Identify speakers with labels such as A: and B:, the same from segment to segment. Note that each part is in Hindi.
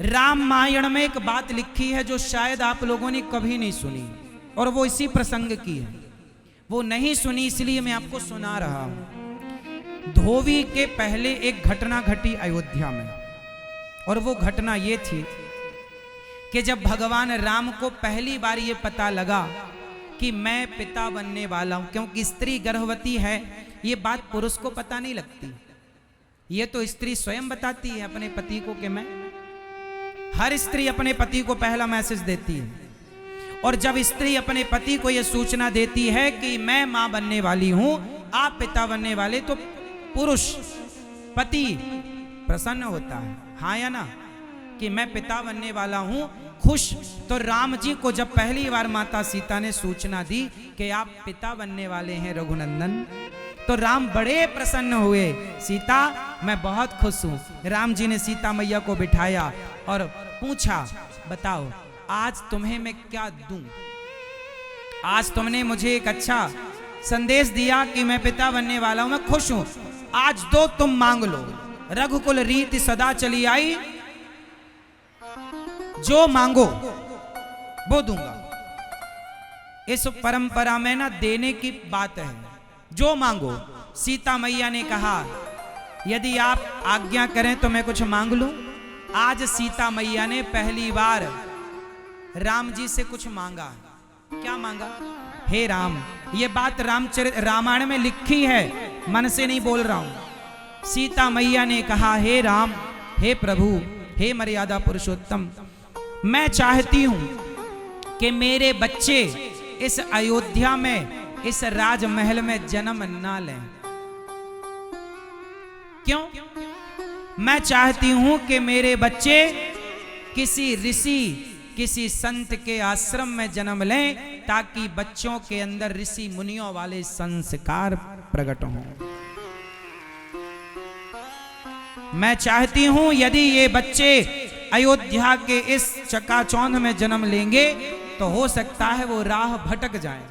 A: रामायण में एक बात लिखी है जो शायद आप लोगों ने कभी नहीं सुनी, और वो इसी प्रसंग की है। वो नहीं सुनी इसलिए मैं आपको सुना रहा हूं। धोबी के पहले एक घटना घटी अयोध्या में, और वो घटना ये थी कि जब भगवान राम को पहली बार ये पता लगा कि मैं पिता बनने वाला हूं, क्योंकि स्त्री गर्भवती है, ये बात पुरुष को पता नहीं लगती, ये तो स्त्री स्वयं बताती है अपने पति को कि मैं, हर स्त्री अपने पति को पहला मैसेज देती है। और जब स्त्री अपने पति को यह सूचना देती है कि मैं मां बनने वाली हूं, आप पिता बनने वाले, तो पुरुष पति प्रसन्न होता है, हाँ या ना, कि मैं पिता बनने वाला हूं, खुश। तो राम जी को जब पहली बार माता सीता ने सूचना दी कि आप पिता बनने वाले हैं रघुनंदन, तो राम बड़े प्रसन्न हुए। सीता मैं बहुत खुश हूं। राम जी ने सीता मैया को बिठाया और पूछा, बताओ आज तुम्हें मैं क्या दूं? आज तुमने मुझे एक अच्छा संदेश दिया कि मैं पिता बनने वाला हूं, मैं खुश हूं, आज दो तुम मांग लो। रघुकुल रीति सदा चली आई, जो मांगो वो दूंगा। इस परंपरा में ना देने की बात है, जो मांगो। सीता मैया ने कहा यदि आप आज्ञा करें तो मैं कुछ मांग लूं। आज सीता मैया ने पहली बार राम जी से कुछ मांगा। क्या मांगा? हे राम, ये बात रामायण में लिखी है, मन से नहीं बोल रहा हूं। सीता मैया ने कहा, हे राम, हे प्रभु, हे मर्यादा पुरुषोत्तम, मैं चाहती हूं कि मेरे बच्चे इस अयोध्या में, इस राजमहल में जन्म ना लें। क्यों? मैं चाहती हूं कि मेरे बच्चे किसी ऋषि, किसी संत के आश्रम में जन्म लें, ताकि बच्चों के अंदर ऋषि मुनियों वाले संस्कार प्रकट हों। मैं चाहती हूं यदि ये बच्चे अयोध्या के इस चकाचौंध में जन्म लेंगे तो हो सकता है वो राह भटक जाए।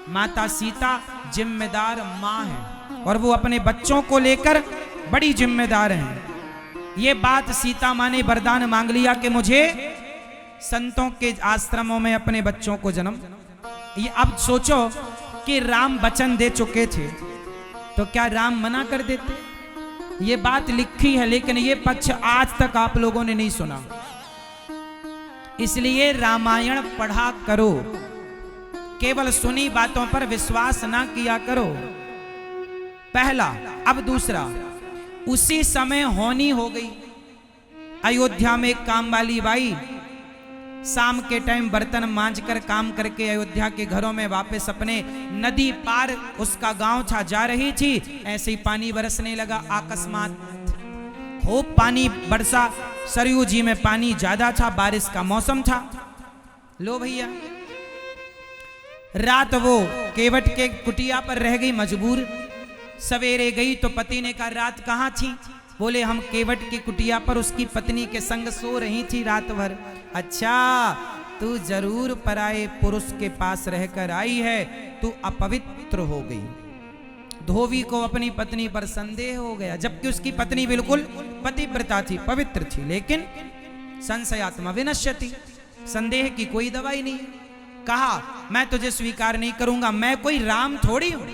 A: माता सीता जिम्मेदार मां है और वो अपने बच्चों को लेकर बड़ी जिम्मेदार हैं। ये बात सीता मां ने वरदान मांग लिया कि मुझे संतों के आश्रमों में अपने बच्चों को जन्म। ये अब सोचो कि राम वचन दे चुके थे तो क्या राम मना कर देते? ये बात लिखी है, लेकिन ये पक्ष आज तक आप लोगों ने नहीं सुना। इसलिए रामायण पढ़ा करो, केवल सुनी बातों पर विश्वास ना किया करो, पहला। अब दूसरा, उसी समय होनी हो गई। अयोध्या में एक काम वाली बाई शाम के टाइम बर्तन मांज कर काम करके अयोध्या के घरों में वापस अपने नदी पार, उसका गांव था, जा रही थी। ऐसे ही पानी बरसने लगा। अकस्मात खूब पानी बरसा, सरयू जी में पानी ज्यादा था, बारिश का मौसम था। लो भैया, रात वो केवट के कुटिया पर रह गई मजबूर। सवेरे गई तो पति ने कहा, रात कहाँ थी? बोले, हम केवट की कुटिया पर उसकी पत्नी के संग सो रही थी रात भर। अच्छा, तू जरूर पराये पुरुष के पास रहकर आई है, तू अपवित्र हो गई। धोबी को अपनी पत्नी पर संदेह हो गया, जबकि उसकी पत्नी बिल्कुल पतिव्रता थी, पवित्र थी, लेकिन संशयात्मा विनश्यति, संदेह की कोई दवाई नहीं। कहा, मैं तुझे स्वीकार नहीं करूंगा, मैं कोई राम थोड़ी हूं।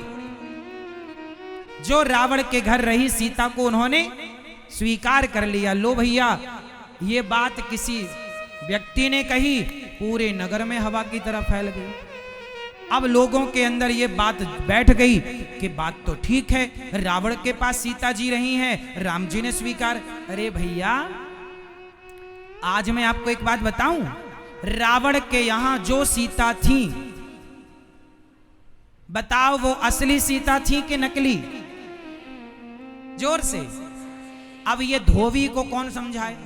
A: जो रावण के घर रही सीता को उन्होंने स्वीकार कर लिया। लो भैया, ये बात किसी व्यक्ति ने कही, पूरे नगर में हवा की तरह फैल गई। अब लोगों के अंदर ये बात बैठ गई कि बात तो ठीक है, रावण के पास सीता जी रही हैं, राम जी ने स्वीकार। अरे भैया, आज मैं आपको एक बात बताऊं, रावण के यहां जो सीता थी, बताओ वो असली सीता थी कि नकली? जोर से। अब ये धोबी को कौन समझाए?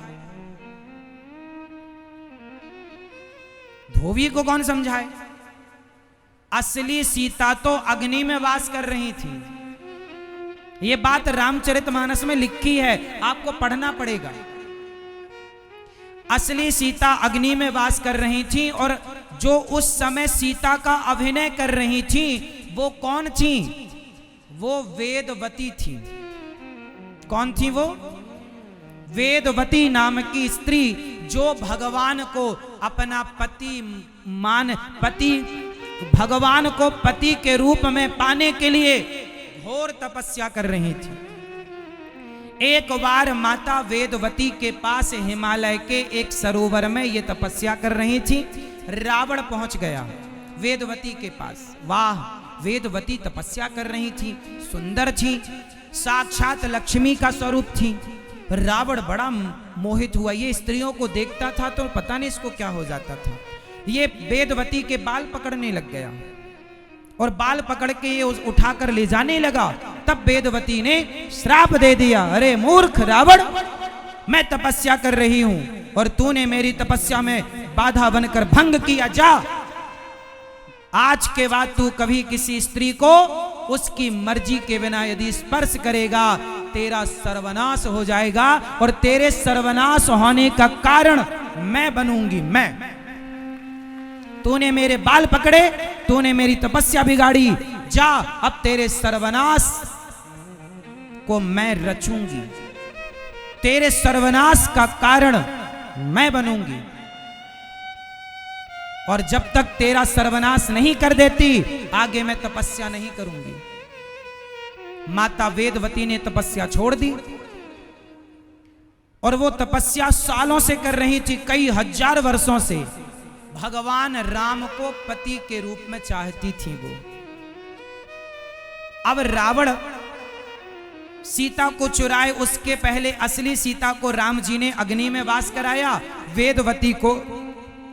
A: धोबी को कौन समझाए? असली सीता तो अग्नि में वास कर रही थी। ये बात रामचरितमानस में लिखी है, आपको पढ़ना पड़ेगा। असली सीता अग्नि में वास कर रही थी, और जो उस समय सीता का अभिनय कर रही थी वो कौन थी? वो वेदवती थी। कौन थी वो? वेदवती नाम की स्त्री जो भगवान को अपना भगवान को पति के रूप में पाने के लिए घोर तपस्या कर रही थी। एक बार माता वेदवती के पास हिमालय के एक सरोवर में ये तपस्या कर रही थी। रावण पहुंच गया वेदवती के पास। वाह, वेदवती तपस्या कर रही थी, सुंदर थी, साक्षात लक्ष्मी का स्वरूप थी। रावण बड़ा मोहित हुआ। ये स्त्रियों को देखता था तो पता नहीं इसको क्या हो जाता था। ये वेदवती के बाल पकड़ने लग गया और बाल पकड़ के ये उठाकर ले जाने लगा। तब वेदवती ने श्राप दे दिया, अरे मूर्ख रावण, मैं तपस्या कर रही हूं और तूने मेरी तपस्या में बाधा बनकर भंग किया। जा, आज के बाद तू कभी किसी स्त्री को उसकी मर्जी के बिना यदि स्पर्श करेगा, तेरा सर्वनाश हो जाएगा और तेरे सर्वनाश होने का कारण मैं बनूंगी। मैं, तूने मेरे बाल पकड़े, तूने मेरी तपस्या बिगाड़ी, जा, अब तेरे सर्वनाश को मैं रचूंगी, तेरे सर्वनाश का कारण मैं बनूंगी। और जब तक तेरा सर्वनाश नहीं कर देती, आगे मैं तपस्या नहीं करूंगी। माता वेदवती ने तपस्या छोड़ दी और वो तपस्या सालों से कर रही थी, कई हजार वर्षों से। भगवान राम को पति के रूप में चाहती थी वो। अब रावण सीता को चुराए, उसके पहले असली सीता को राम जी ने अग्नि में वास कराया। वेदवती को,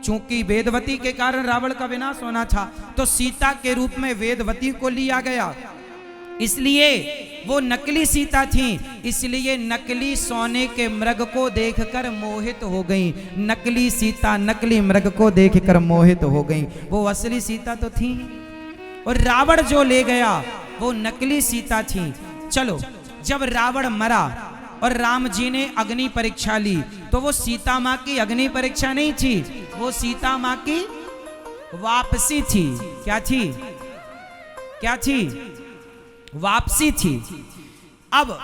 A: चूंकि वेदवती के कारण रावण का विनाश होना था, तो सीता के रूप में वेदवती को लिया गया। इसलिए वो नकली सीता थी, इसलिए नकली सोने के मृग को देखकर मोहित हो गई। नकली सीता नकली मृग को देखकर मोहित हो गई। वो असली सीता तो थी, और रावण जो ले गया वो नकली सीता थी। चलो, जब रावण मरा और राम जी ने अग्नि परीक्षा ली, तो वो सीता माँ की अग्नि परीक्षा नहीं थी, वो सीता माँ की वापसी थी। क्या थी? क्या थी? वापसी थी। अब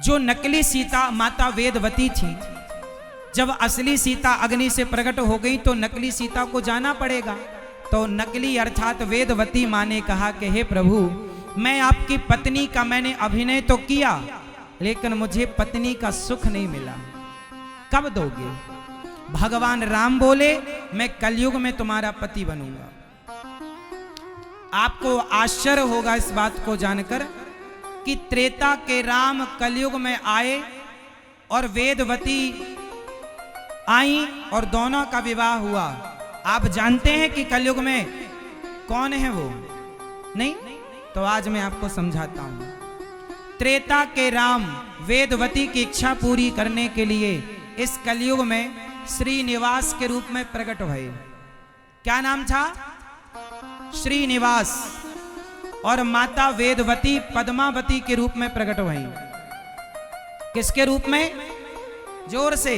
A: जो नकली सीता माता वेदवती थी, जब असली सीता अग्नि से प्रकट हो गई तो नकली सीता को जाना पड़ेगा। तो नकली अर्थात वेदवती माँ ने कहा कि हे प्रभु, मैं आपकी पत्नी का मैंने अभिनय तो किया, लेकिन मुझे पत्नी का सुख नहीं मिला। कब दोगे? भगवान राम बोले, मैं कलयुग में तुम्हारा पति बनूंगा। आपको आश्चर्य होगा इस बात को जानकर कि त्रेता के राम कलयुग में आए और वेदवती आई और दोनों का विवाह हुआ। आप जानते हैं कि कलयुग में कौन है वो? नहीं? तो आज मैं आपको समझाता हूं। त्रेता के राम वेदवती की इच्छा पूरी करने के लिए इस कलयुग में श्रीनिवास के रूप में प्रकट हुए। क्या नाम था? श्रीनिवास। और माता वेदवती पद्मावती के रूप में प्रकट हुई। किसके रूप में? जोर से,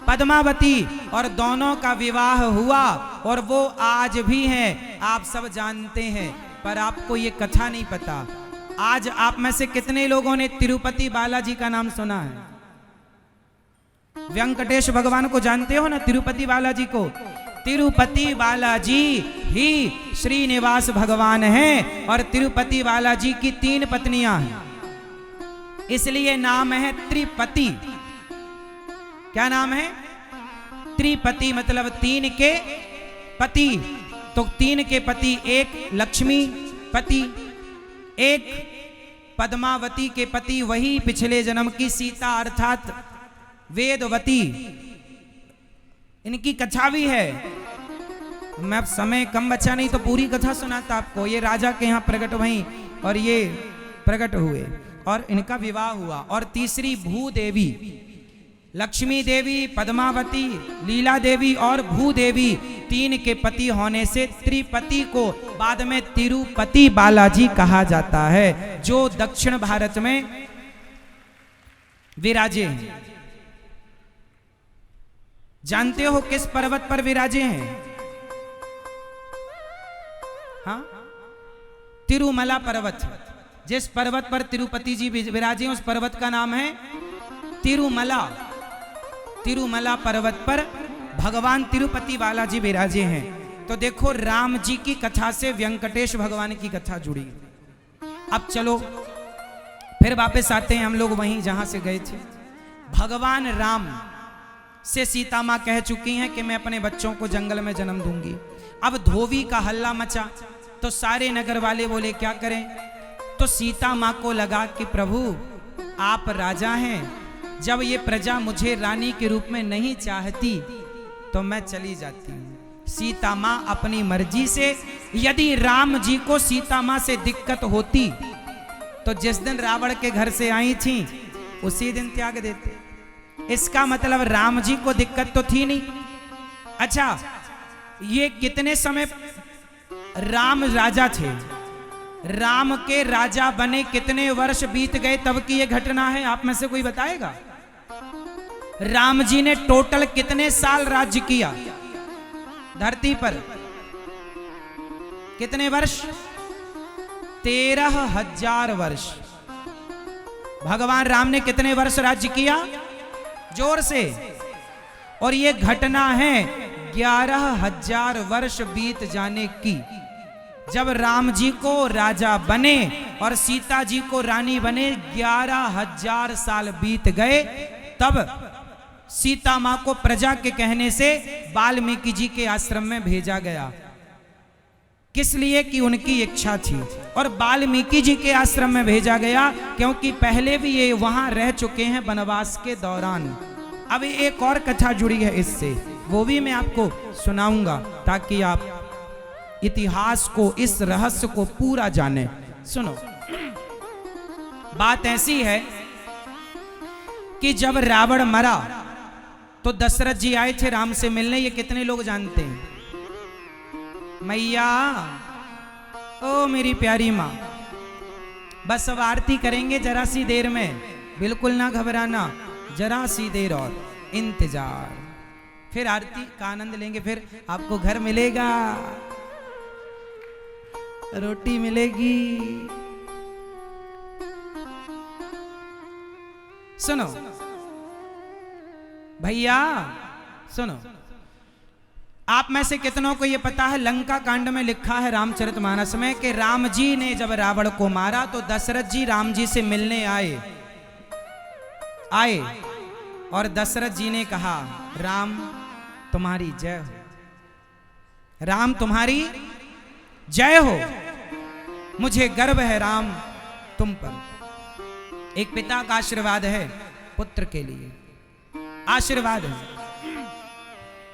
A: पद्मावती। और दोनों का विवाह हुआ और वो आज भी हैं, आप सब जानते हैं, पर आपको ये कथा नहीं पता। आज आप में से कितने लोगों ने तिरुपति बालाजी का नाम सुना है? वेंकटेश भगवान को जानते हो ना, तिरुपति बालाजी को? तिरुपति बालाजी ही श्रीनिवास भगवान हैं और तिरुपति बालाजी की 3 पत्नियां हैं, इसलिए नाम है त्रिपति। क्या नाम है? त्रिपति, मतलब 3 के पति। तो 3 के पति, एक लक्ष्मी पति, एक पद्मावती के पति, वही पिछले जन्म की सीता अर्थात वेदवती। इनकी कथा भी है। मैं अब समय कम बचा, नहीं तो पूरी कथा सुनाता आपको। ये राजा के यहाँ प्रकट हुई और ये प्रकट हुए और इनका विवाह हुआ। और तीसरी भूदेवी, लक्ष्मी देवी, पद्मावती, लीला देवी और भूदेवी, 3 के पति होने से त्रिपति को बाद में तिरुपति बालाजी कहा जाता है, जो दक्षिण भारत में विराजे हैं। जानते हो किस पर्वत पर विराजे हैं? हाँ, तिरुमला पर्वत। जिस पर्वत पर तिरुपति जी विराजे उस पर्वत का नाम है तिरुमला। तिरुमला पर्वत पर भगवान तिरुपति बालाजी विराजे हैं। तो देखो राम जी की कथा से वेंकटेश भगवान की कथा जुड़ी। अब चलो फिर वापस आते हैं हम लोग वहीं जहां से गए थे। भगवान राम से सीता मां कह चुकी हैं कि मैं अपने बच्चों को जंगल में जन्म दूंगी। अब धोबी का हल्ला मचा तो सारे नगर वाले बोले क्या करें। तो सीता मां को लगा कि प्रभु आप राजा हैं, जब ये प्रजा मुझे रानी के रूप में नहीं चाहती तो मैं चली जाती हूँ। सीता मां अपनी मर्जी से, यदि राम जी को सीता मां से दिक्कत होती तो जिस दिन रावण के घर से आई थी उसी दिन त्याग देते। इसका मतलब राम जी को दिक्कत तो थी नहीं। अच्छा, ये कितने समय राम राजा थे, राम के राजा बने कितने वर्ष बीत गए तब की ये घटना है? आप में से कोई बताएगा? राम जी ने टोटल कितने साल राज्य किया धरती पर? कितने वर्ष? 13,000 वर्ष। भगवान राम ने कितने वर्ष राज्य किया? जोर से। और ये घटना है 11,000 वर्ष बीत जाने की। जब राम जी को राजा बने और सीता जी को रानी बने, 11,000 साल बीत गए, तब सीता मां को प्रजा के कहने से वाल्मीकि जी के आश्रम में भेजा गया। किस लिए? कि उनकी इच्छा थी। और वाल्मीकि जी के आश्रम में भेजा गया क्योंकि पहले भी ये वहां रह चुके हैं वनवास के दौरान। अब एक और कथा जुड़ी है इससे, वो भी मैं आपको सुनाऊंगा ताकि आप इतिहास को, इस रहस्य को पूरा जाने। सुनो, बात ऐसी है कि जब रावण मरा तो दशरथ जी आए थे राम से मिलने। ये कितने लोग जानते हैं? मैया, ओ मेरी प्यारी मां, बस अब आरती करेंगे जरा सी देर में, बिल्कुल ना घबराना, जरा सी देर और इंतजार, फिर आरती का आनंद लेंगे, फिर आपको घर मिलेगा, रोटी मिलेगी। सुनो भैया, सुनो, आप में से कितनों को यह पता है लंका कांड में लिखा है रामचरितमानस में कि राम जी ने जब रावण को मारा तो दशरथ जी राम जी से मिलने आए और दशरथ जी ने कहा, राम तुम्हारी जय हो, राम तुम्हारी जय हो, मुझे गर्व है राम तुम पर। एक पिता का आशीर्वाद है पुत्र के लिए, आशीर्वाद है।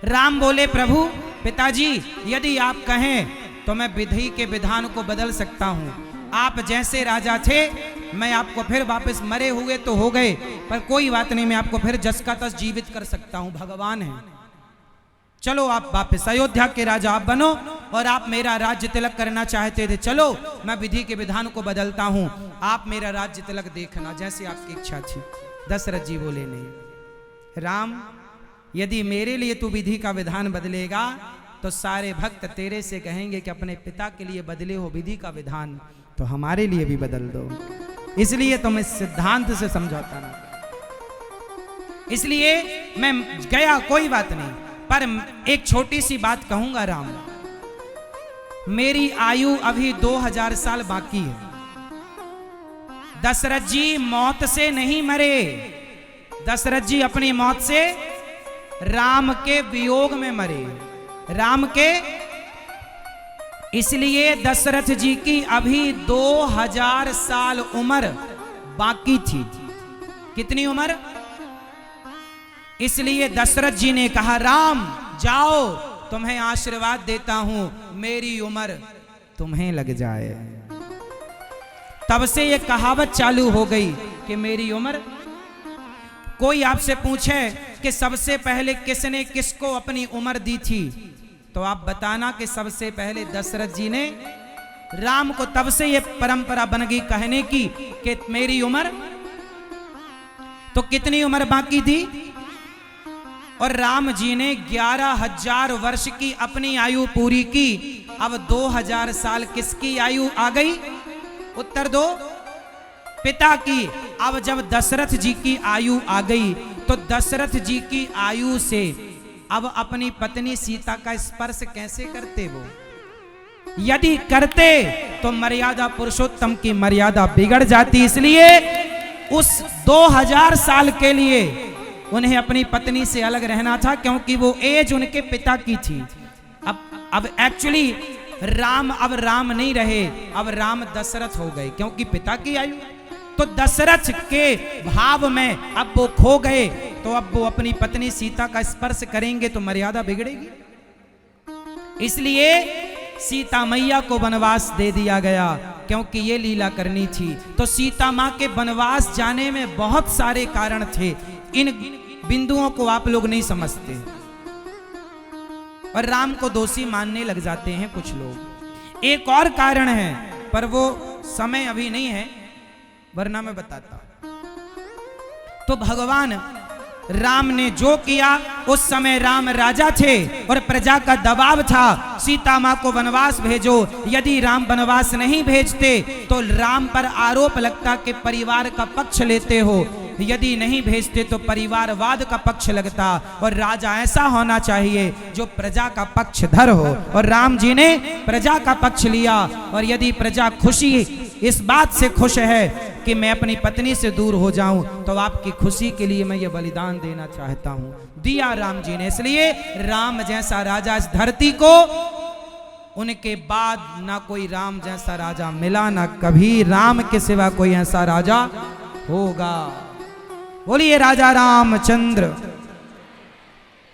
A: राम बोले, प्रभु पिताजी यदि आप कहें तो मैं विधि के विधान को बदल सकता हूं। आप जैसे राजा थे मैं आपको फिर वापस, मरे हुए तो हो गए पर कोई बात नहीं, मैं आपको फिर जस का तस जीवित कर सकता हूं, भगवान है। चलो आप वापस अयोध्या के राजा आप बनो, और आप मेरा राज्य तिलक करना चाहते थे, चलो मैं विधि के विधान को बदलता हूं, आप मेरा राज्य तिलक देखना, जैसे आपकी इच्छा थी। दशरथ जी बोले, नहीं राम, यदि मेरे लिए तू विधि का विधान बदलेगा तो सारे भक्त तेरे से कहेंगे कि अपने पिता के लिए बदले हो विधि का विधान, तो हमारे लिए भी बदल दो। इसलिए तो मैं सिद्धांत से समझौता नहीं, इसलिए मैं गया, कोई बात नहीं, पर एक छोटी सी बात कहूंगा राम, मेरी आयु अभी 2000 साल बाकी है। दशरथ जी मौत से नहीं मरे, दशरथ जी अपनी मौत से राम के वियोग में मरे, राम के, इसलिए दशरथ जी की अभी 2000 साल उम्र बाकी थी। कितनी उम्र? इसलिए दशरथ जी ने कहा, राम जाओ, तुम्हें आशीर्वाद देता हूं, मेरी उम्र तुम्हें लग जाए। तब से ये कहावत चालू हो गई कि मेरी उम्र। कोई आपसे पूछे कि सबसे पहले किसने किसको अपनी उम्र दी थी, तो आप बताना कि सबसे पहले दशरथ जी ने राम को। तब से ये परंपरा बन गई कहने की कि मेरी उम्र। तो कितनी उम्र बाकी थी? और राम जी ने 11,000 वर्ष की अपनी आयु पूरी की। अब 2000 साल किसकी आयु आ गई? उत्तर दो। पिता की। अब जब दशरथ जी की आयु आ गई तो दशरथ जी की आयु से अब अपनी पत्नी सीता का स्पर्श कैसे करते वो? यदि करते तो मर्यादा पुरुषोत्तम की मर्यादा बिगड़ जाती। इसलिए उस 2000 साल के लिए उन्हें अपनी पत्नी से अलग रहना था, क्योंकि वो एज उनके पिता की थी। अब एक्चुअली राम अब राम नहीं रहे, अब राम दशरथ हो गए, क्योंकि पिता की आयु। तो दशरथ के भाव में अब वो खो गए, तो अब वो अपनी पत्नी सीता का स्पर्श करेंगे तो मर्यादा बिगड़ेगी। इसलिए सीता मैया को वनवास दे दिया गया, क्योंकि ये लीला करनी थी। तो सीता माँ के वनवास जाने में बहुत सारे कारण थे, इन बिंदुओं को आप लोग नहीं समझते और राम को दोषी मानने लग जाते हैं कुछ लोग। एक और कारण है, पर वो समय अभी नहीं है, वरना मैं बताता। तो भगवान राम ने जो किया, उस समय राम राजा थे और प्रजा का दबाव था, सीता माँ को वनवास भेजो। यदि राम वनवास नहीं भेजते तो राम पर आरोप लगता कि परिवार का पक्ष लेते हो, यदि नहीं भेजते तो परिवारवाद का पक्ष लगता, और राजा ऐसा होना चाहिए जो प्रजा का पक्षधर हो। और राम जी ने प्रजा का पक्ष लिया, और यदि प्रजा खुशी इस बात से खुश है कि मैं अपनी पत्नी से दूर हो जाऊं, तो आपकी खुशी के लिए मैं ये बलिदान देना चाहता हूं, दिया राम जी ने। इसलिए राम जैसा राजा इस धरती को, उनके बाद ना कोई राम जैसा राजा मिला, ना कभी राम के सिवा कोई ऐसा राजा होगा। बोलिए राजा रामचंद्र